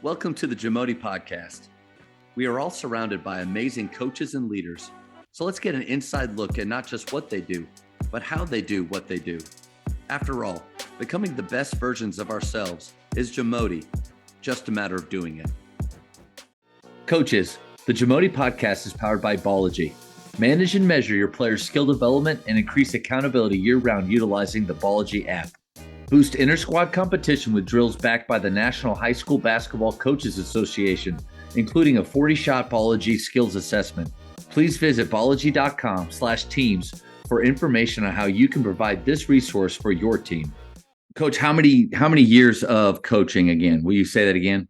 Welcome to the JAMODI podcast. We are all surrounded by amazing coaches and leaders. So let's get an inside look at not just what they do, but how they do what they do. After all, becoming the best versions of ourselves is JAMODI, just a matter of doing it. Coaches, the JAMODI podcast is powered by Ballogy. Manage and measure your players' skill development and increase accountability year-round utilizing the Ballogy app. Boost inter-squad competition with drills backed by the National High School Basketball Coaches Association, including a 40-shot Ballogy skills assessment. Please visit ballogy.com/teams for information on how you can provide this resource for your team. Coach, how many years of coaching again? Will you say that again?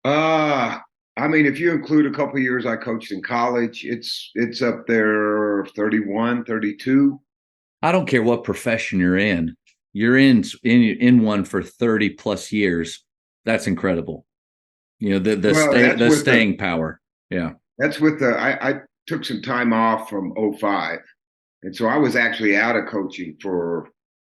If you include a couple of years I coached in college, it's up there 31, 32. I don't care what profession you're in. You're in one for 30 plus years. That's incredible. You know, the staying power. Yeah. That's with I took some time off from 2005. And so I was actually out of coaching for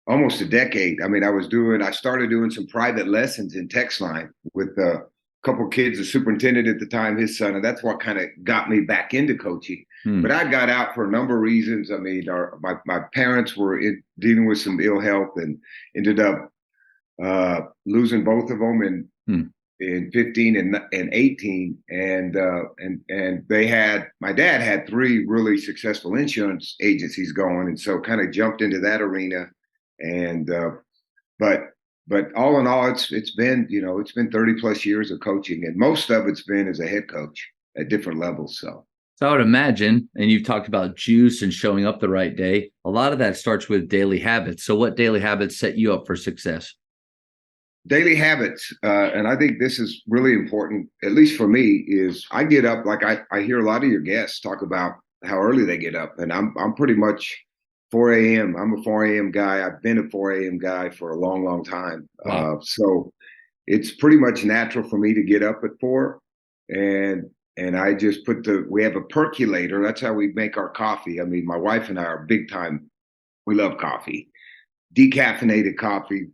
almost a decade. I started doing some private lessons in Texline with a couple of kids, the superintendent at the time, his son, and that's what kind of got me back into coaching. But I got out for a number of reasons. My parents were dealing with some ill health and ended up losing both of them in 15 and 18. And my dad had 3 really successful insurance agencies going, and so kind of jumped into that arena. And but all in all, it's been 30 plus years of coaching, and most of it's been as a head coach at different levels. So I would imagine, and you've talked about juice and showing up the right day. A lot of that starts with daily habits. So what daily habits set you up for success? Daily habits, and I think this is really important, at least for me, is I get up, like I hear a lot of your guests talk about how early they get up, and I'm pretty much 4 a.m. I'm a 4 a.m. guy. I've been a 4 a.m. guy for a long, long time. Wow. So it's pretty much natural for me to get up at 4, and I just we have a percolator. That's how we make our coffee. My wife and I are big time. We love coffee, decaffeinated coffee,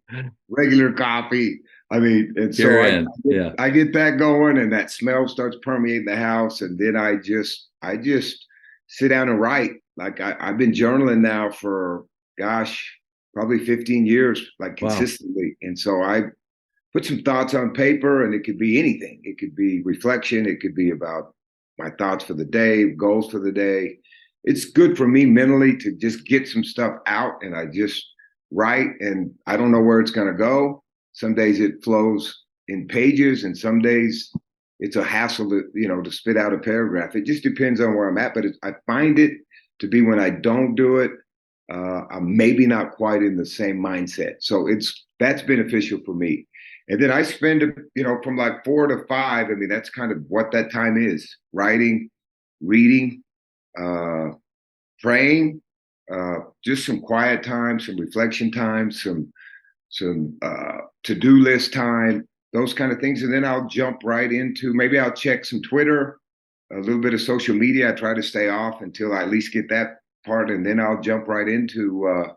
regular coffee. I get that going, and that smell starts permeating the house. And then I just sit down and write. Like I've been journaling now for, probably 15 years, like consistently. Wow. And so I put some thoughts on paper, and it could be anything. It could be reflection. It could be about my thoughts for the day, goals for the day. It's good for me mentally to just get some stuff out, and I just write, and I don't know where it's going to go. Some days it flows in pages, and some days it's a hassle to spit out a paragraph. It just depends on where I'm at, but I find it to be when I don't do it, I'm maybe not quite in the same mindset. So that's beneficial for me. And then I spend, from like 4 to 5. That's kind of what that time is: writing, reading, praying, just some quiet time, some reflection time, some to-do list time, those kind of things. And then I'll jump right into, maybe I'll check some Twitter, a little bit of social media. I try to stay off until I at least get that part, and then I'll jump right into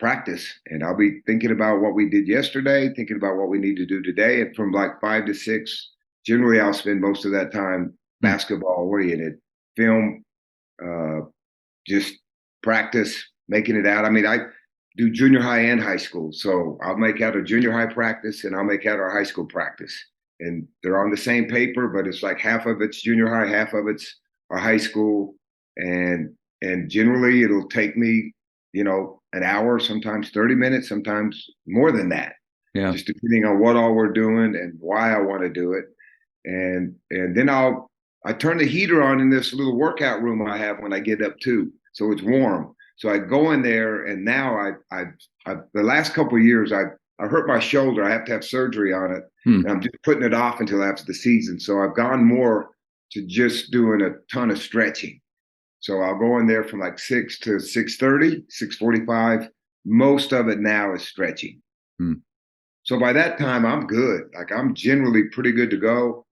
practice, and I'll be thinking about what we did yesterday, thinking about what we need to do today. And from like 5 to 6, generally I'll spend most of that time basketball oriented, film, just practice, making it out. I do junior high and high school, so I'll make out a junior high practice and I'll make out our high school practice. And they're on the same paper, but it's like half of it's junior high, half of it's our high school. And generally it'll take me, an hour, sometimes 30 minutes, sometimes more than that. Yeah. Just depending on what all we're doing and why I want to do it. And then I turn the heater on in this little workout room I have when I get up too. So it's warm. So I go in there, and now I the last couple of years I hurt my shoulder. I have to have surgery on it. And I'm just putting it off until after the season. So I've gone more to just doing a ton of stretching. So I'll go in there from like 6 to 6:30, 6:45. Most of it now is stretching. So by that time, I'm good. Like I'm generally pretty good to go.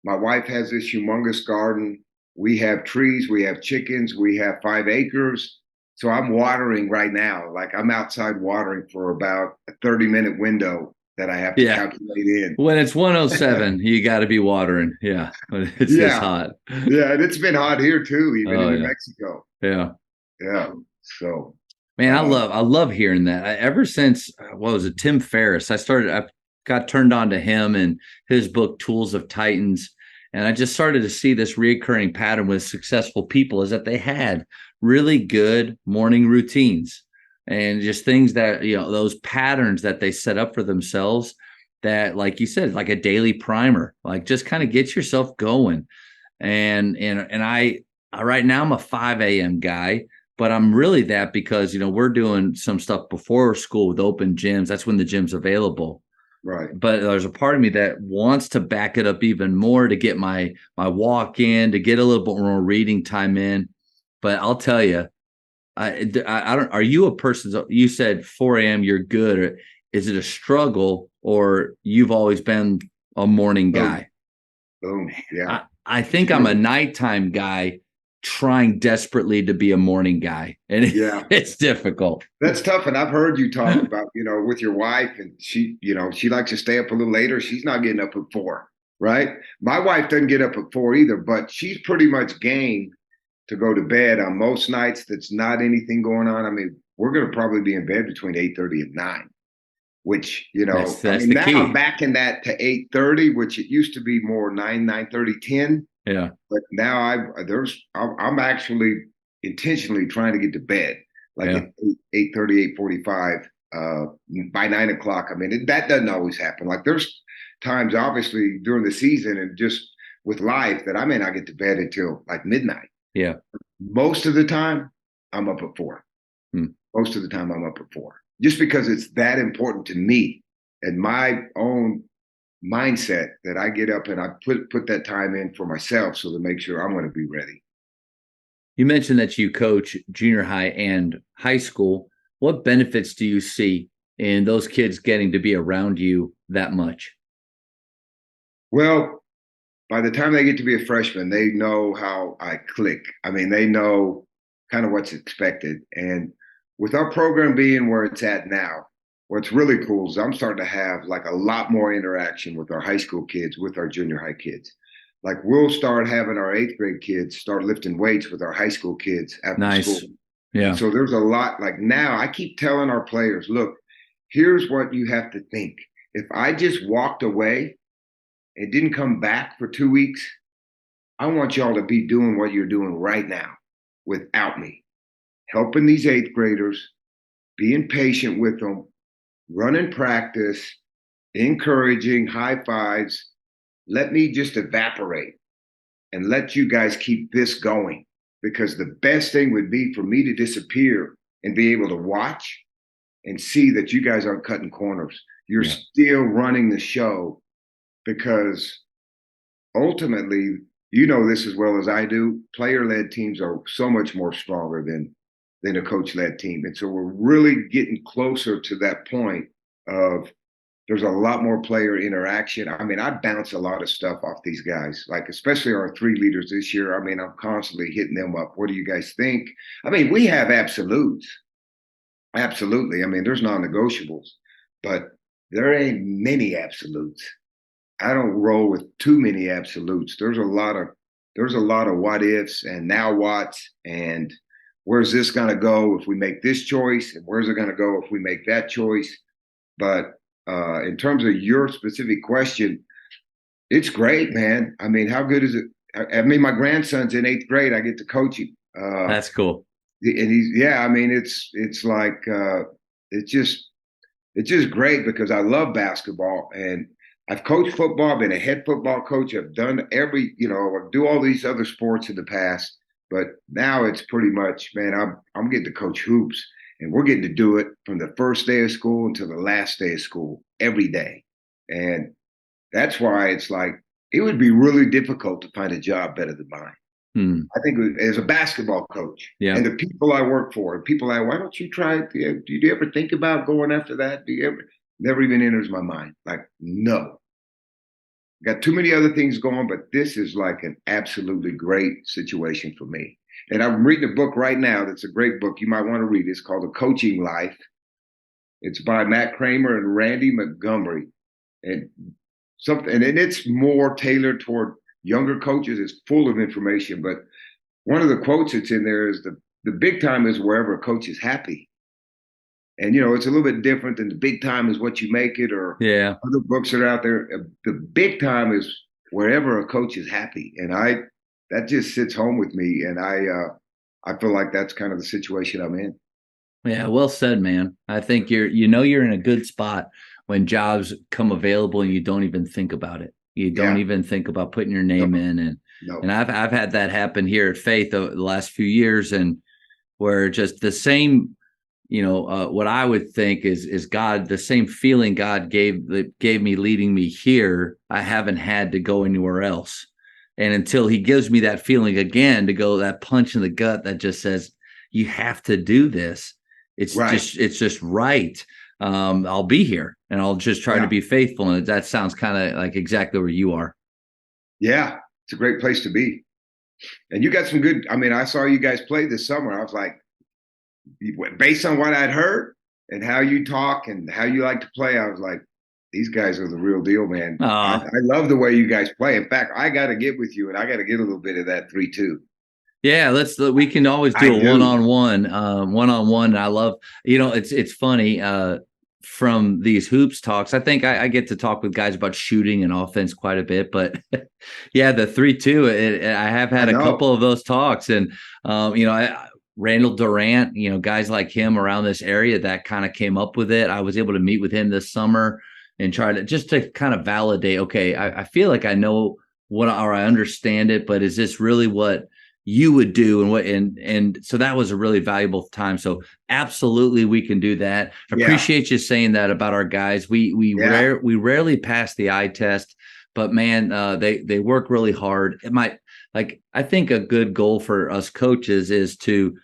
My wife has this humongous garden. We have trees, we have chickens, we have 5 acres. So I'm watering right now. Like I'm outside watering for about a 30-minute window that I have to Yeah. calculate in. When it's 107, you got to be watering. Yeah. When it's this Yeah. hot. Yeah. And it's been hot here too, even Oh in New yeah. Mexico. Yeah. Yeah. So, Man, uh, I love hearing that. Ever since what was it, Tim Ferriss? I got turned on to him and his book Tools of Titans, and I just started to see this recurring pattern with successful people is that they had really good morning routines and just things that those patterns that they set up for themselves that, like you said, like a daily primer, like just kind of get yourself going. And I right now I'm a 5 a.m. guy, but I'm really that because we're doing some stuff before school with open gyms. That's when the gym's available. right. But there's a part of me that wants to back it up even more to get my walk in, to get a little bit more reading time in. But I'll tell you, I don't. Are you a person? You said 4 a.m. You're good, or is it a struggle, or you've always been a morning Boom. guy? Boom. Yeah. I think I'm a nighttime guy trying desperately to be a morning guy, and Yeah. it's difficult. That's tough. And I've heard you talk about, with your wife, and she likes to stay up a little later. She's not getting up at 4, right? My wife doesn't get up at 4 either, but she's pretty much game to go to bed on most nights. That's not anything going on. I mean, we're going to probably be in bed between 8:30 and 9, which, That's I that's mean, the now I'm key. back in that to 8:30, which it used to be more 9, 9:30, 10. Yeah, But now I'm actually intentionally trying to get to bed like yeah, at 8:30, 8:45, by 9 o'clock. I mean, that doesn't always happen. Like there's times obviously during the season and just with life that I may not get to bed until like midnight. yeah. Most of the time I'm up at 4. Hmm. Most of the time I'm up at 4. Just because it's that important to me and my own mindset that I get up and I put that time in for myself so to make sure I'm going to be ready. You mentioned that you coach junior high and high school. What benefits do you see in those kids getting to be around you that much? Well, by the time they get to be a freshman, they know how I click. I mean, they know kind of what's expected. And with our program being where it's at now, what's really cool is I'm starting to have like a lot more interaction with our high school kids, with our junior high kids. Like we'll start having our 8th grade kids start lifting weights with our high school kids after school. Nice. And Yeah. so there's a lot like now I keep telling our players, look, here's what you have to think. If I just walked away and didn't come back for 2 weeks, I want y'all to be doing what you're doing right now without me, helping these 8th graders, being patient with them, running practice, encouraging, high fives. Let me just evaporate and let you guys keep this going. Because the best thing would be for me to disappear and be able to watch and see that you guys aren't cutting corners. You're Yeah. still running the show because ultimately, you know this as well as I do, player-led teams are so much more stronger than a coach-led team. And so we're really getting closer to that point of there's a lot more player interaction. I mean, I bounce a lot of stuff off these guys, like especially our 3 leaders this year. I mean, I'm constantly hitting them up. What do you guys think? I mean, we have absolutes. Absolutely. I mean, there's non-negotiables, but there ain't many absolutes. I don't roll with too many absolutes. There's a lot of what ifs and now what's and where's this going to go if we make this choice and where's it going to go if we make that choice. But in terms of your specific question, it's great, man. I mean, how good is it? I mean, my grandson's in 8th grade. I get to coach him, That's cool. and he's yeah. I mean, it's like it's just it's just great because I love basketball and I've coached football, been a head football coach. I've done I do all these other sports in the past, but now it's pretty much, man, I'm getting to coach hoops and we're getting to do it from the first day of school until the last day of school every day. And that's why it's like it would be really difficult to find a job better than mine. Hmm. I think as a basketball coach Yeah. and the people I work for, people like, why don't you try it? Do you ever think about going after that? Do you ever? Never even enters my mind. Like, no. Got too many other things going, but this is like an absolutely great situation for me. And I'm reading a book right now that's a great book. You might want to read it. It's called The Coaching Life. It's by Matt Kramer and Randy Montgomery, and it's more tailored toward younger coaches. It's full of information, but one of the quotes that's in there is the big time is wherever a coach is happy. And, it's a little bit different than the big time is what you make it, or other books that are out there. The big time is wherever a coach is happy. And that just sits home with me. And I feel like that's kind of the situation I'm in. Yeah, well said, man. I think you're in a good spot when jobs come available and you don't even think about it. You don't even think about putting your name in. And I've had that happen here at Faith the last few years, and where just the same, what I would think is God, the same feeling God gave me leading me here, I haven't had to go anywhere else. And until he gives me that feeling again, to go that punch in the gut that just says, you have to do this. It's just right. I'll be here and I'll just try to be faithful. And that sounds kind of like exactly where you are. Yeah, it's a great place to be. And you got some good, I saw you guys play this summer. I was like, based on what I'd heard and how you talk and how you like to play, I was like, these guys are the real deal, man. I love the way you guys play. In fact, I got to get with you and I got to get a little bit of that 3-2. Yeah, we can always do a one-on-one. I love, it's funny, from these hoops talks. I think I get to talk with guys about shooting and offense quite a bit, but yeah, the 3-2, I have had a couple of those talks, and Randall Durant, guys like him around this area that kind of came up with it. I was able to meet with him this summer and try to kind of validate, okay, I feel like I know or I understand it, but is this really what you would do? And so that was a really valuable time. So absolutely we can do that. Appreciate you saying that about our guys. We rarely pass the eye test, but man, they work really hard. I think a good goal for us coaches is to,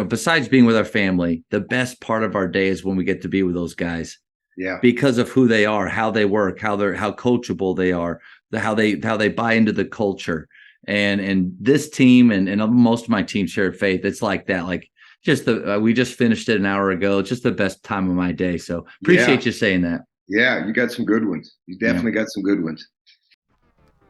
besides being with our family, the best part of our day is when we get to be with those guys. Yeah. Because of who they are, how they work, how coachable they are, how they buy into the culture. And this team and most of my teams here at Faith, it's like that. Like we just finished it an hour ago. It's just the best time of my day. So appreciate you saying that. Yeah, you got some good ones. You definitely got some good ones.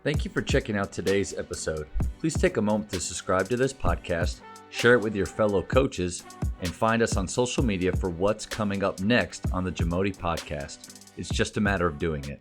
Thank you for checking out today's episode. Please take a moment to subscribe to this podcast, share it with your fellow coaches, and find us on social media for what's coming up next on the JAMODI podcast. It's just a matter of doing it.